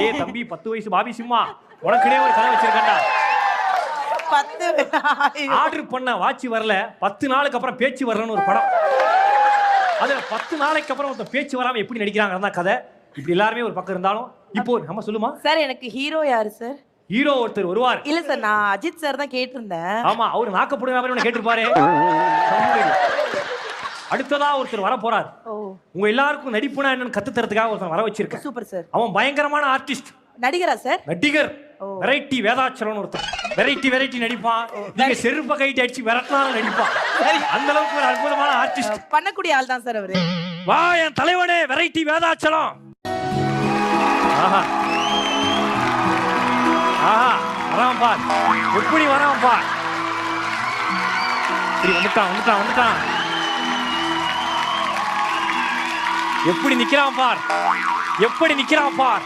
ஏய் தம்பி 10 வயசு பாபி சிம்மா, உனக்குனே ஒரு கதை வச்சிருக்கேன்டா. 10 ஆர்டர் பண்ண வாட்ச் வரல, 10 நாளுக்கு அப்புறம் பேச்சு வரலன்னு ஒரு படம். அதுல 10 நாளைக்கு அப்புறம் ஒருத்தன் பேச்சு வராம எப்படி நடிக்கிறாங்க கதை. இப்படி எல்லாருமே ஒரு பக்கம் இருந்தாலும் இப்போ நம்ம சொல்லுமா சார், எனக்கு ஹீரோ யாரு சார்? ஹீரோ ஒருத்தர் வருவார். இல்ல சார், நான் அஜித் சார் தான் கேட்டிருந்தேன். ஆமா, அவரு நாக்கப்படுற மாதிரி கேட்டிருப்பாரு. அடுத்ததா ஒருத்தர் வர போறார். உங்க எல்லாருக்கும் நடிப்புனா என்னன்னு கத்து தரதுக்காக ஒருத்தர் வர வச்சிருக்கேன். Super sir. அவன் பயங்கரமான ஆர்டிஸ்ட். நடிகரா சார்? நடிகர். வெரைட்டி வேதாச்சலம் ஒருத்தர். வெரைட்டி நடிப்பான். நீங்க செருப்ப கைட்டு அடிச்சு விரட்டினாலும் நடிப்பான். அந்த அளவுக்கு ஒரு அற்புதமான ஆர்டிஸ்ட். பண்ணக்கூடிய ஆள் தான் சார் அவரு. வா என் தலைவனே வெரைட்டி வேதாச்சலம். ஆஹா ஆஹா, வரான் பார், எப்படி வரான் பார். சரி, வந்துட்டான். எப்படி நிக்கிறான் பார்.